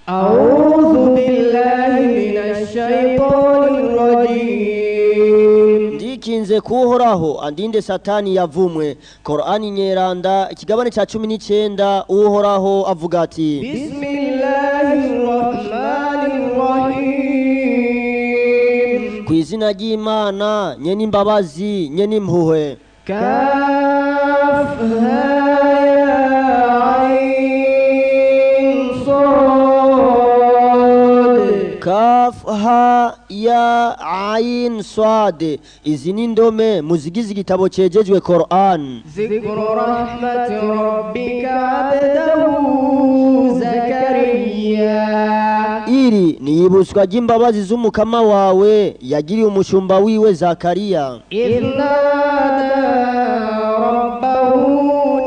أعوذ بالله من الشيطان الرجيم. ndikinze kuhoraho andinde satani yavumwe. Qur'ani nyeranda ikigabane ca 19 uhoraho avuga ati Bismillahirrahmanirrahim. kw'izina ry'Imana nyene imbabazi nyene impuhwe. Kaf ha ya ayn sad. Kaf ha ya ayin swad. Izi ni ndome muzigize igitabo cejejwe Qur'an. Zikru rahmati rabbika abdahu Zakariya. Iri ni ibuswa ry'imbabazi z'umukama wawe yagiriye umushumba wiwe Zakariya. Irnada rabbahu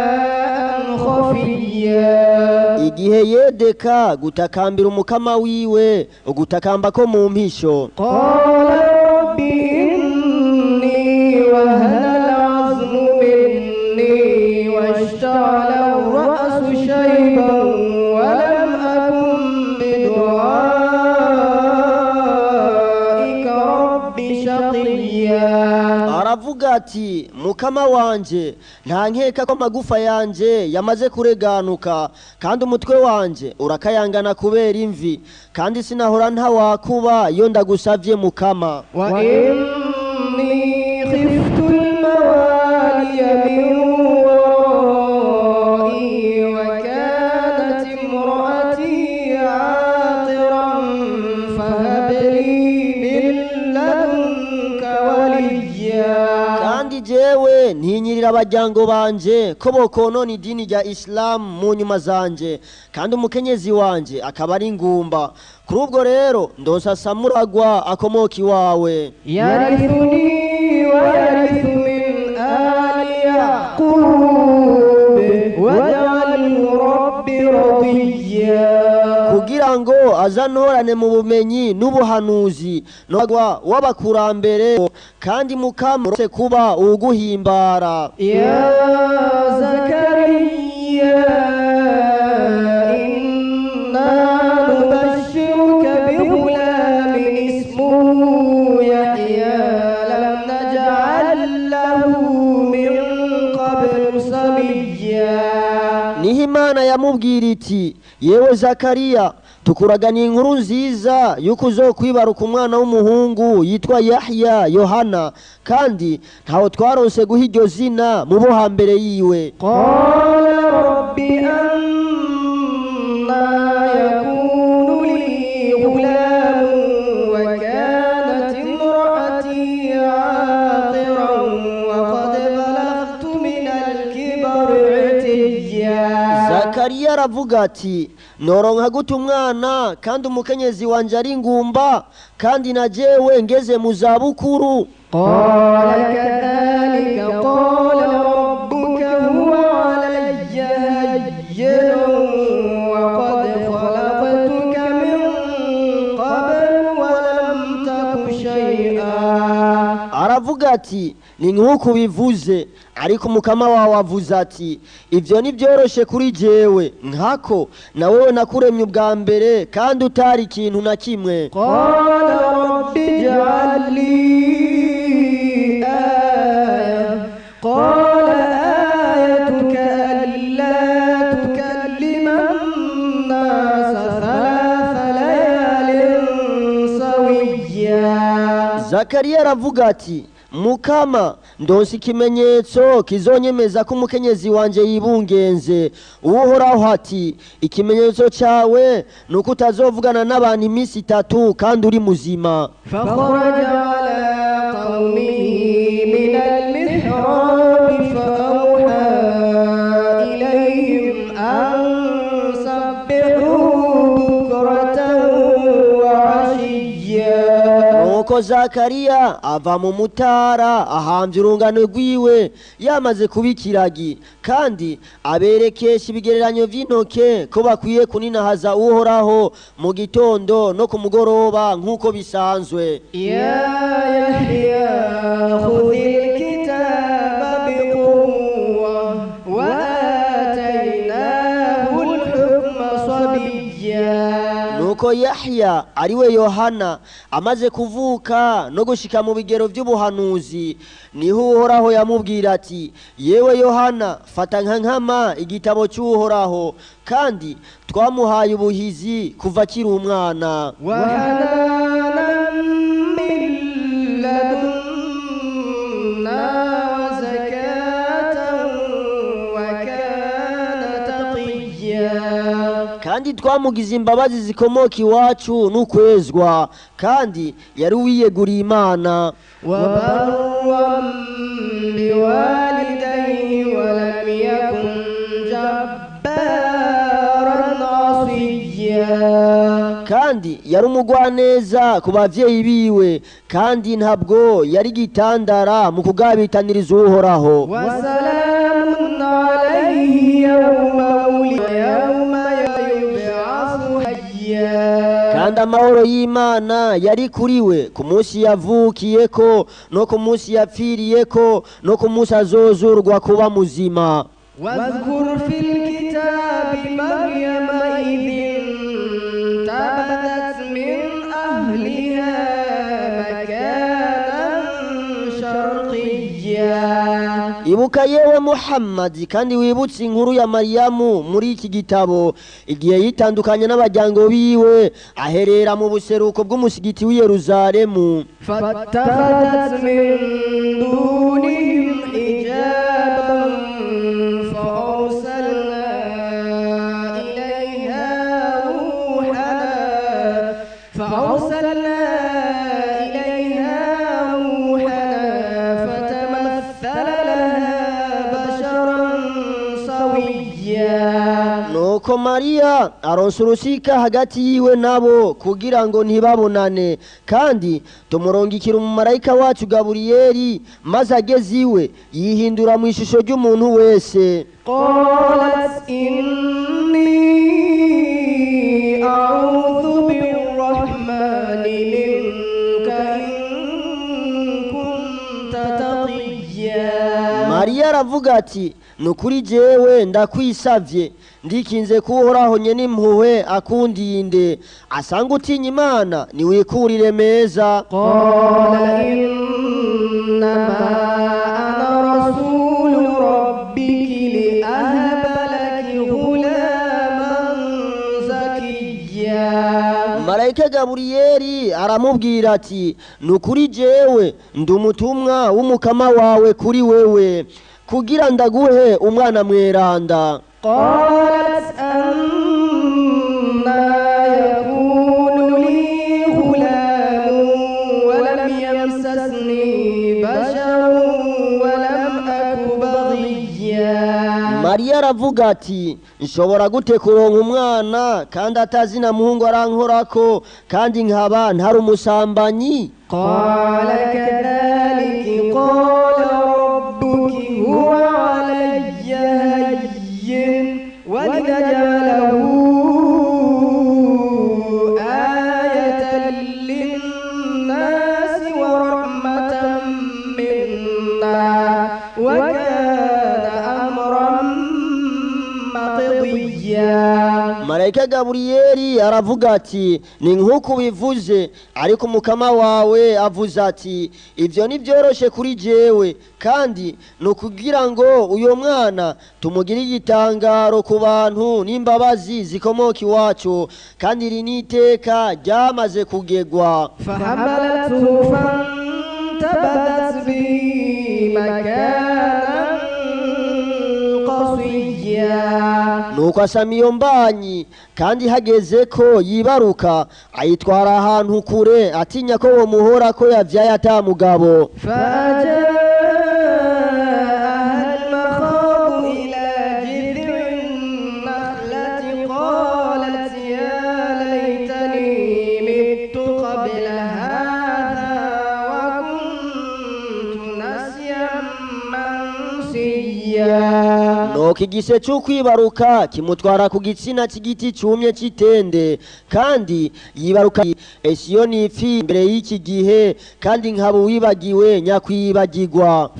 nidaan khafiyya. Igihe yedeka gutakambira umukama wiwe ugutakamba ko mu mpisho. Qala rabbi inni wahana al-azmu minni washta'ala ar-ra'su shayban wa lam akun bidu'aika rabbi shaqiyya. Aravuga ati mukama wanje nta nkeka ko magufa yanje yamaze kureganuka kandi umutwe wanje urakayangana kubera imvi kandi sinahora ntawakuba iyo ndagusavye mukama. Wa inni khiftu al-mawaliya min wara'i wa kanat imra'ati 'aqiran fahab li min ladunka waliyya. kandi jewe ntinyirira abajyango banje ko bokonona idini rya Islam mu nyuma zanje kandi umukenyezi wanje akaba ari ngumba. Kuri ubwo rero ndonsa samuragwa akomoka iwawe. Yarithuni wa yarithu min ali Yaqub waj'alhu rabbi radiyya. kugira ngo azantorane mu bumenyi n'ubuhanuzi nogwa w'abakurambere kandi mukamurose kuba uguhimbara. Ya Zakariya inna nubashshiruka bighulamin ismuhu Yahya lam naj'al lahu min qablu samiyya. Niho Imana yamubwira iti yewe Zakariya tukuraganiye inkuru nziza yuko uzokwibaruka umwana w'umuhungu yitwa Yahya Yohana kandi ntaho twarose guha iryo zina mu bo hambere yiwe. Qala rabbi anna yakunu li ghulamun wa kanat imra'ati 'aqiran wa qad balaghtu min al-kibri 'itiyya. Zakariya aravuga ati noronka gute umwana kandi umukenyezi wanje ari ngumba kandi na jewe ngeze mu zabukuru. Qala kadhalika qala rabbuka huwa 'alayya hayyinun wa qad khalaqtuka min qablu wa lam taku shay'an. Aravuga ati ni nk'uko bivuze ariko umukama wawe avuze ati ivyo ni byoroshe kuri jewe nkako na wewe nakuremye ubwa mbere kandi utari ikintu na kimwe. Qala rabbi ij'al li aya. Qala ayatuka alla tukallima an-nasa thalatha layalin sawiyya. Zakariya aravuga ati mukama ndonse ikimenyetso kizonyemeza ko umukenyezi wanje yibungenze. Uhoraho ati ikimenyetso cyawe nuko utazovugana n'abantu iminsi 3 kandi uri muzima. فخرج على قومه من المحراب فأوحى إليهم أن سبحوا بكرة وعشيا. Nuko Zakariya ava mu mutara ahambye urungano rwiwe yamaze kubikiragi kandi aberekesha ibigereranyo vy'intoke ko bakwiye kuninahaza Uhoraho mu gitondo no ku mugoroba nk'uko bisanzwe. يا يحيى خذ الكتاب بقوة وآتيناه الحكم nuko Yahya ariwe Yohana amaze kuvuka no gushika mu bigero by'ubuhanuzi, niho Uhoraho yamubwira ati, yewe Yohana, fata nka nkama igitabo cy'Uhoraho, kandi twamuhaye ubuhizi kuva akiri umwana. وحنانا من لدنا وزكاة وكان تقيا. kandi twamugize imbabazi zikomoka iwacu n'ukwezwa, kandi yari uwiyeguriye Imana. وبرا بوالديه ولم يكن جبارا عصيا. kandi yari umugwaneza ku bavyeyi biwe, kandi ntabwo yari gitandara mu kugabitaniriza Uhoraho. وسلام عليه يوم ولد ويوم يبعث حيا. kandi amahoro y'Imana yari kuri we ku munsi yavukiyeko no ku munsi yapfiriyeko no ku munsi azozurwa kuba muzima. واذكر في الكتاب مريم إذ انتبذت من أهلها مكانا شرقيا. ibuka yewe Muhammad, kandi wibutse inkuru ya Mariyamu muri iki gitabo, igihe yitandukanye n'abajyango biwe aherera mu buseruko bw'umusigiti w'i Yerusalemu. فاتخذت من دونهم حجابا فأرسلنا إليها روحنا فتمثل لها بشرا سويا. nuko Mariya aronsa urusika hagati yiwe nabo kugira ngo ntibabonane, kandi tumurungikira umumarayika wacu Gaburiyeli, maze ageze iwe yihindura mu ishusho ry'umuntu wese. قالت إني أعوذ بالرحمن منك إن كنت تقيا. Mariya aravuga ati, nukuri jewe ndakwisavye, ndikinze ko Uhoraho nyene impuhwe akundinde, asanga utinya Imana niwikurire meza. قال إنما أنا رسول ربك لأهب لك غلاما زكيا. Marayika Gaburiyeli aramubwira ati, nukuri jewe ndi umutumwa w'umukama wawe kuri wewe, kugira ndaguhe umwana mweranda. قالت أنى يكون لي غلام ولم يمسسني بشر ولم أك بغيا. Mariya aravuga ati, nshobora gute kuronka umwana kandi atazi na muhungu arankorako, kandi nkaba ntari umusambanyi? قال كذلك قال ربك هو علي هين ولنجعله آية للناس ورحمة منا وكان أمرا مقضيا. Marayika Gaburiyeli aravuga ati, ni nk'uko bivuze, ariko umukama wawe avuze ati, ivyo nivyoroshe kuri jewe, kandi no kugira ngo uyo mwana tumugire igitangaro ku bantu n'imbabazi zikomoka iwacu, kandi iri n'iteka ryamaze kugegwa. فحملته فانتبذت به مكانا قصيا. nuko asama iyo mbanyi, kandi hageze ko yibaruka ayitwara ahantu kure, atinya ko bomuhora ko yavyaye ata mugabo. فأجاءها المخاض إلى جذع النخلة قالت يا ليتني مت قبل هذا وكنت نسيا منسيا. nuko igise c'ukwibaruka kimutwara ku gitsina c'igiti cumye c'itende, kandi yibaruka esiyo n'ifi imbere y'iki gihe, kandi nkaba wibagiwe nyakwibagirwa.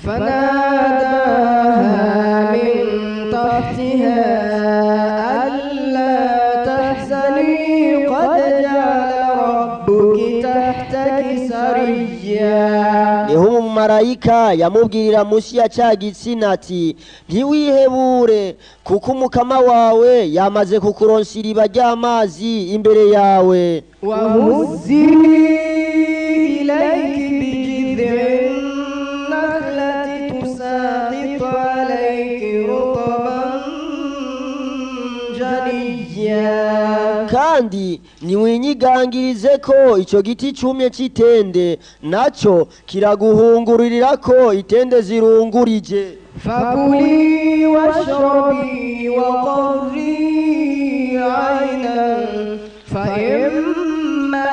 فناداها من تحتها ألا تحزني بني قد جعل ربك تحتك سريا. niho umumarayika yamubwirira munsi ya ca gitsina ati ntiwihebure kuko umukama wawe yamaze kukuronsa iriba ry'amazi imbere yawe. وهزي إليك بجذع النخلة تساقط عليك رطبا جنيا. kandi ntiwinyigangirize ko ico giti cumye c'itende naco kiraguhungurira ko itende zirungurije. فكلي واشربي وقري عينا فإما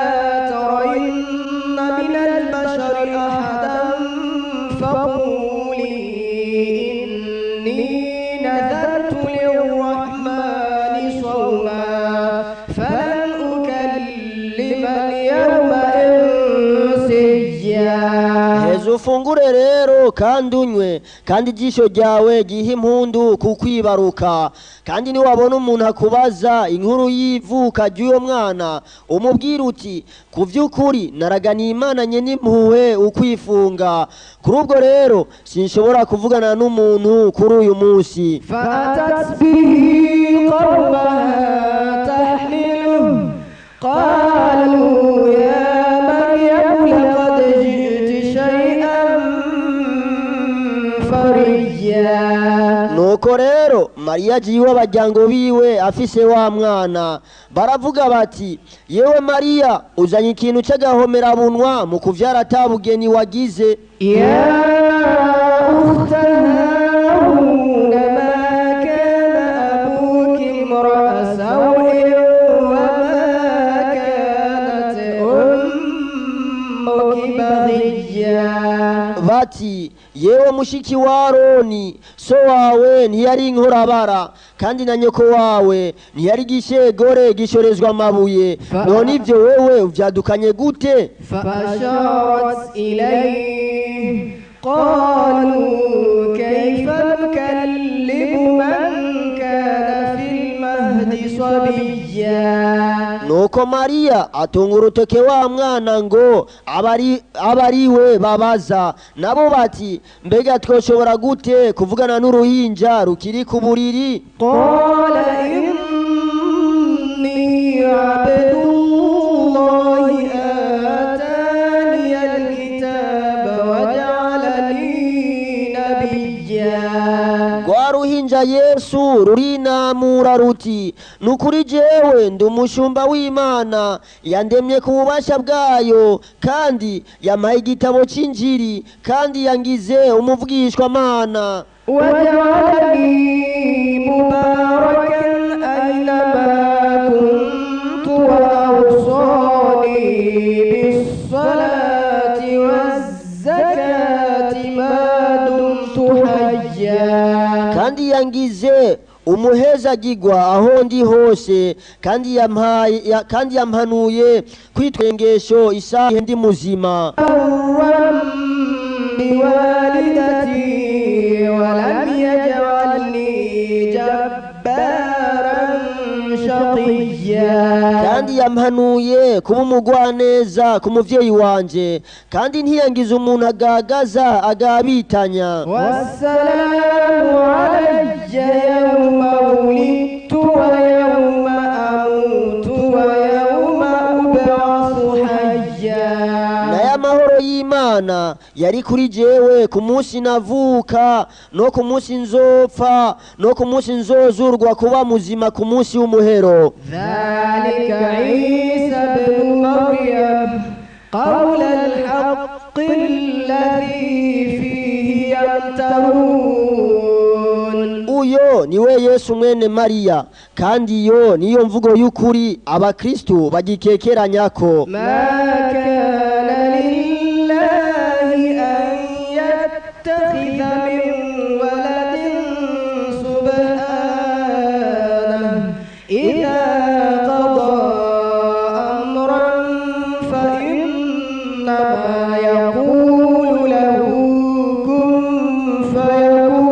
ترين من البشر أحدا فقولي إني نذرت للرحمن صوما فلن أكلم اليوم إنسيا. heza ufungure rero kandi unywe kandi ijisho ryawe gihe impundu kukwibaruka. kandi niwabona umuntu akubaza inkuru y'ivuka ry'uyo mwana umubwira uti ku vy'ukuri naraganiye Imana nye n'impuhwe ukwifunga. kuri ubwo rero sinshobora kuvugana n'umuntu kuri uyu munsi. فأتت به قومها تحمله قالوا يا مريم لقد جئت شيئا فريا. nuko rero mariya agiye abajyango biwe afise wa mwana baravuga bati yewe mariya uzanye ikintu c'agahomerabunwa mu kuvyara atabugeni wagize. يا أخت هارون ما كان أبوك امرأ سوء وما كانت أمك بغيا. bati yewe mushiki wa Aroni so wawe ntiyari inkorabara kandi na nyoko wawe ntiyari gishegore gishorezwa amabuye none ivyo wewe uvyadukanye gute. فأشارت إليه قالوا كيف نكلم من كان في المهد صبيا. nuko mariya atunga urutoke wa mwana ngo abariwe babaza nabo bati mbega twoshobora gute kuvugana n'uruhinja rukiri ku buriri. قال إني عبد الله آتاني الكتاب وجعلني نبيا. rwa ruhinja Yesu rurinamura ruti nukuri jewe ndi umushumba w'Imana yandemye ku bubasha bwayo kandi yampaye igitabo c'injiri kandi yangize umuvugishwa Mana. وجعلني مباركا أينما كنت وأوصاني بالصلاة والزكاة ما دمت حيا. kandi yangize umuhezagirwa aho ndi hose kandi yampanuye kwitwengesho isahe ndi muzima. برا بوالدتي ولم يجعلني جبارا شقيا. kandi yampanuye kuba umugwaneza ku muvyeyi wanje kandi ntiyangize umuntu agagaza agabitanya. والسلام علي يوم ولدت ويوم أموت ويوم أبعث حيا. naye amahoro y'Imana yari kuri jewe ku munsi navuka no ku munsi nzopfa no ku munsi nzozurwa kuba muzima ku munsi w'umuhero. ذلك عيسى بن مريم قول الحق الذي فيه يمترون. uyo niwe Yesu mwene Mariya kandi iyo niyo mvugo y'ukuri abakristu bagikekeranyako. ما كان لله أن يتخذ من ولد سبحانه إذا قضى أمرا فإنما يقول له كن فيكون.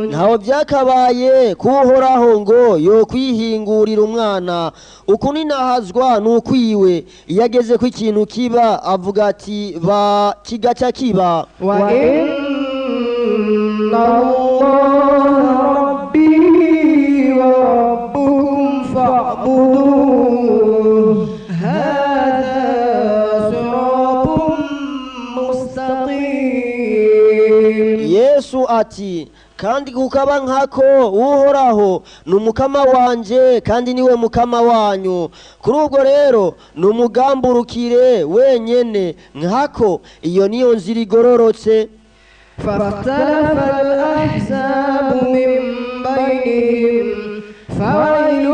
ntaho byakabaye kuhoraho ngo yo kwihingurira umwana uku ninahazwa n'ukwiwe iyo ageze ku ikintu kiba avuga ati ba kigaca kiba wa inna Allaha rabbi wa rabbukum fa'buduhu hadha siratun mustaqim. Yesu ati kandi kukaba nkako uhoraho numukama wanje kandi niwe mukama wanyu kuri ubwo rero numugamburukire wenyene nkako iyo niyo nzira igororotse. فاختلف الأحزاب من بينهم فويل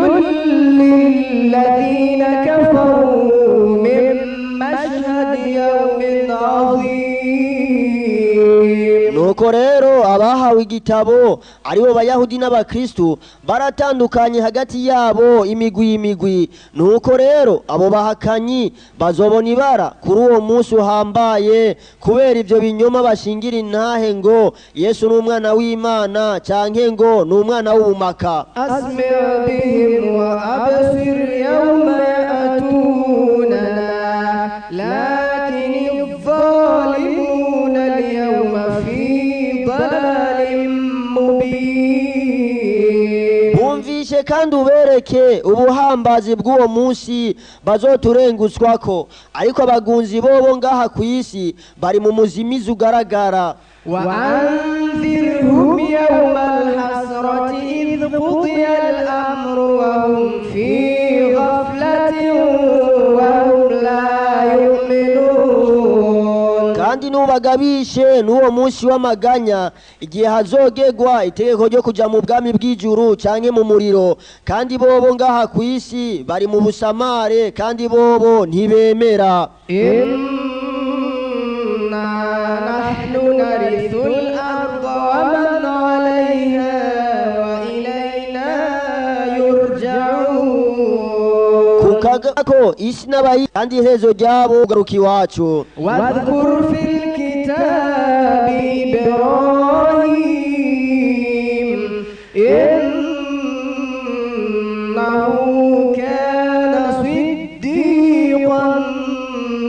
للذين كفروا من مشهد يوم عظيم. nuko rero abahawe igitabo aribo bayahudi n'abakristo baratandukanye hagati yabo imigwi. nuko rero abo bahakanyi bazobona ibara kuri uwo munsi uhambaye kubera ibyo binyoma bashingira intahe ngo Yesu n'umwana w'Imana canke ngo n'umwana w'ubumaka. أسمع بهم وأبصر يوم يأتوننا لكن الظالمون اليوم في ضلال مبين. bumvishe kandi ubereke ubuhambazi bw'uwo munsi bazoturengutswako ariko abagunzi bobo ngaha ku isi bari mu muzimizi ugaragara. وأنذرهم يوم الحسرة إذ قضي الأمر وهم في غفلة وهم لا يؤمنون. kandi nubagabishe n'uwo munsi w'amaganya igihe hazogegwa itegeko ryo kuja mu bwami bw'ijuru canke mu muriro kandi bobo ngaha ku isi bari mu busamare kandi bobo ntibemera. نحن نرث الأرض ومن عليها وإلينا يرجعون. kukagako isi n'abayi kandi iherezo ryabo garuka iwacu. واذكر في الكتاب إبراهيم إنه كان صديقا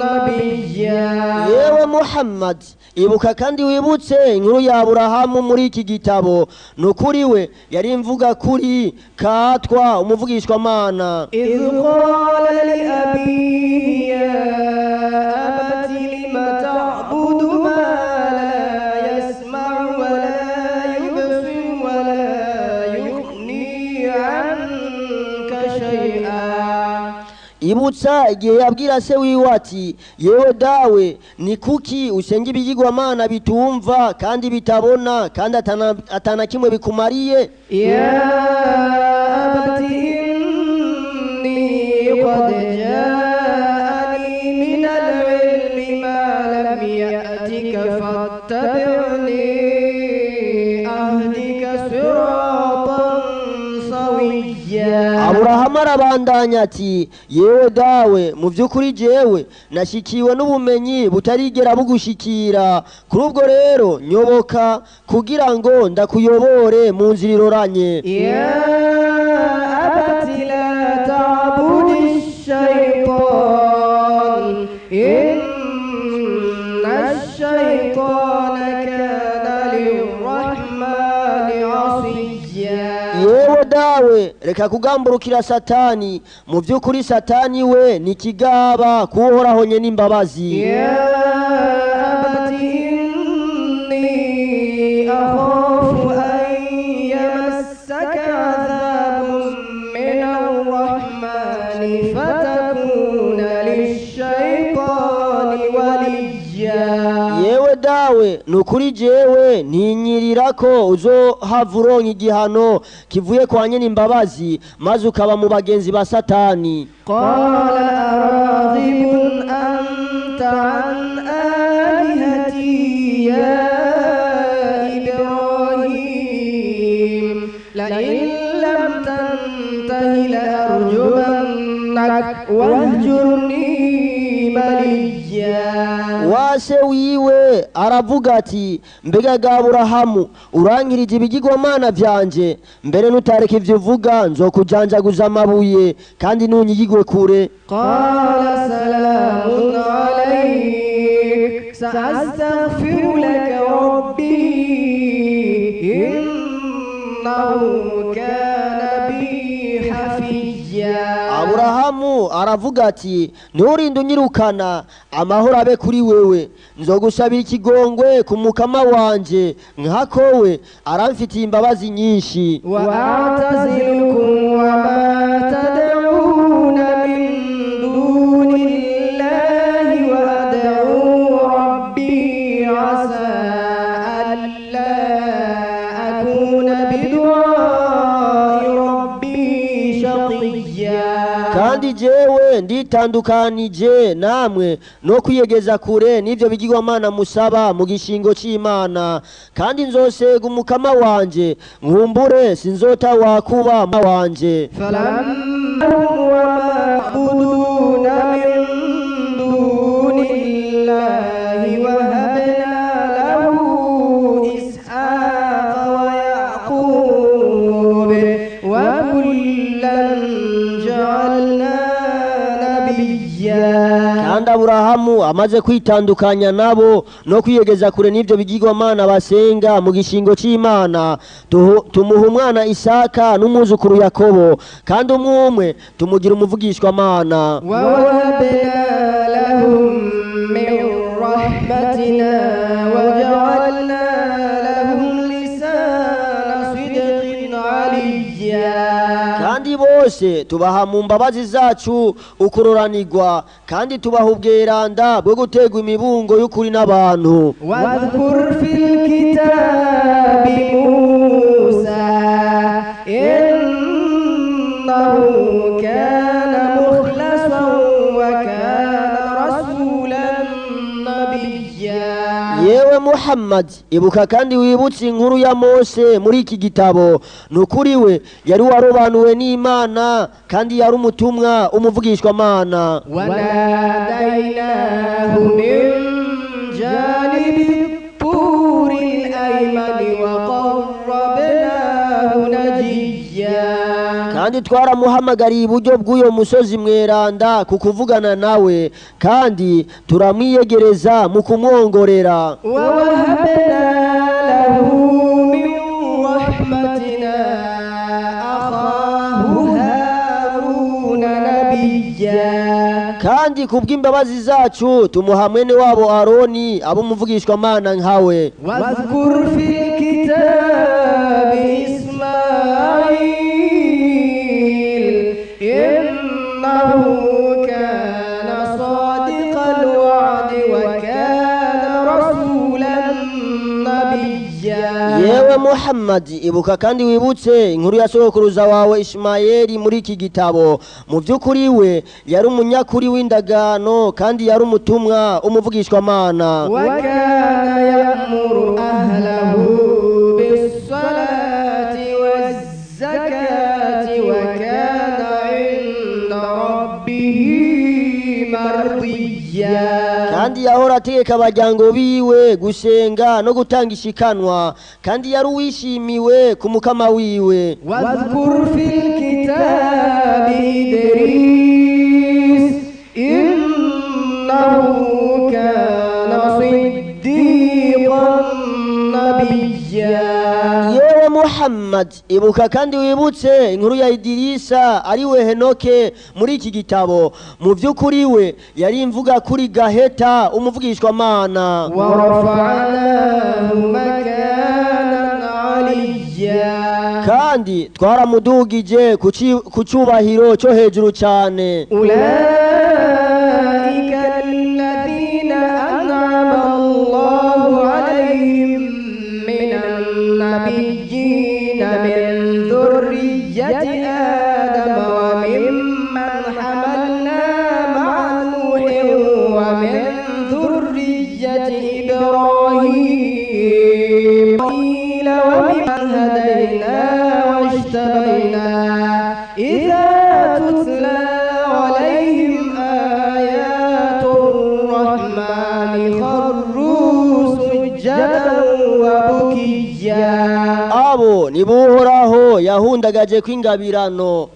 نبيا. yewe Muhammad ibuka kandi wibutse inkuru ya Aburahamu muri iki gitabo nukuri we yari imvuga kuri katwa umuvugishwa mana. إذ قال لأبيه يا أبت لم تعبد ما لا يسمع ولا يبصر ولا يغني عنك شيئا. ibutsa igihe yabwira se wiwe ati yewe dawe ni kuki usenga ibigirwamana bitumva kandi bitabona kandi atana kimwe bikumariye. يا أبت إني قد جاءني من العلم ما لم يأتك فاتبعني أهدك صراطا سويا. Aburahamu arabandanya ati yewe dawe mu by'ukuri jewe nashikiwe n'ubumenyi butarigera bugushikira kuri ubwo rero nyoboka kugira ngo ndakuyobore mu nzira iroranye. يا أبت لا تعبد الشيطان إن الشيطان كان للرحمن عصيا. yewe dawe reka kugamburukira satani mu by'ukuri satani we ni kigaba kuhoraho nye n'imbabazi. يا أبت إني أخاف أن يمسك عذاب من الرحمن فتكون للشيطان وليا. yewe dawe nukuri jewe ntinyirira ko uzohava uronka igihano kivuye kwa nyene imbabazi maze ukaba mu bagenzi ba satani. قال أراغب أنت عن آلهتي يا إبراهيم لئن لم تنته لأرجمنك واهجرني مليا. wase wiwe aravuga ati mbega ga Aburahamu urankirije ibigirwamana vyanje mbere nutareka ivyo uvuga nzokujanjaguza amabuye kandi nunyigigwe kure. قال سلام عليك سأستغفر لك ربي إنه كان بي حفيا. Aburahamu aravuga ati nturinde unyirukana amahoro abe kuri wewe nzogusabira ikigongwe ku mukama wanje nkakowe aramfitiye imbabazi nyinshi. وأعتزلكم وما تدعون من دون الله وأدعو ربي عسى ألا أكون بدعاء ربي شقيا. kandi jewe nditandukanije namwe no kwiyegeza kure n'ivyo bigirwamana musaba mu gishingo c'Imana kandi nzosega umukama wanje nkumbure sinzota wakuba wanje. فلما ومعبودون من دون الله وهبنا له إسحاق ويعقوب وكلا جعلنا نبيا. kandi Aburahamu amaze kwitandukanya nabo no kwiyegeza kure n'ivyo bigirwamana basenga mu gishingo c'Imana tumuha umwana Isaka n'umwuzukuru Yakobo kandi umwe tumugira umuvugishwamana. ووهبنا لهم من رحمتنا وجعلنا لهم لسان صدق عليا. kandi bose tubaha mu mbabazi zacu ukuroranirwa kandi tubaha ubweranda bwo gutegwa imibungo y'ukuri n'abantu. واذكر في الكتاب موسى إنه كان مخلصا وكان رسولا نبيا. yewe Muhammad ibuka kandi wibutse inkuru ya Mose muri iki gitabo nukuri we yari warobanuwe n'Imana kandi yari umutumwa umuvugishwamana. وناديناه من جانب الطور الأيمن وقربناه نجيا. kandi twaramuhamagariye iburyo bw'uyo musozi mweranda kukuvugana nawe kandi turamwiyegereza mu kumwongorera. ووهبنا له من رحمتنا أخاه هارون نبيا. kandi kubw'imbabazi zacu tumuha mwene wabo Aroni abo muvugishwamana nkawe. واذكر في الكتاب إسماعيل إنه كان صادق الوعد وكان رسولا نبيا. yewe Muhammad ibuka kandi wibutse inkuru ya sokuruza wawe Ismaeli muri iki gitabo mu by'ukuri we yari umunyakuri w'indagano kandi yari umutumwa umuvugishwamana. وكان يأمر أهله بالصلاة والزكاة وكان عند ربه مرضيا. kandi yahora ategeka abajyango biwe gusenga no gutanga ishikanwa kandi yari uwishimiwe ku mukama wiwe. واذكر في الكتاب إدريس إنه كان صديقا نبيا. yewe Muhammad ibuka kandi wibutse inkuru ya Idirisa ari we Henoke muri iki gitabo mu by'ukuri we yari imvuga kuri gaheta umuvugishwamana. ورفعناه مكانا عليا. kandi twaramudugije ku cyubahiro cyo hejuru cyane. أولئك الذين أنعم الله عليهم من النبيين من ذرية آدم وممن حملنا مع نوح ومن ذرية إبراهيم وممن هدينا واجتبينا إذا تتلى عليهم آيات الرحمن nibuhoraho yahundagaje kw'ingabirano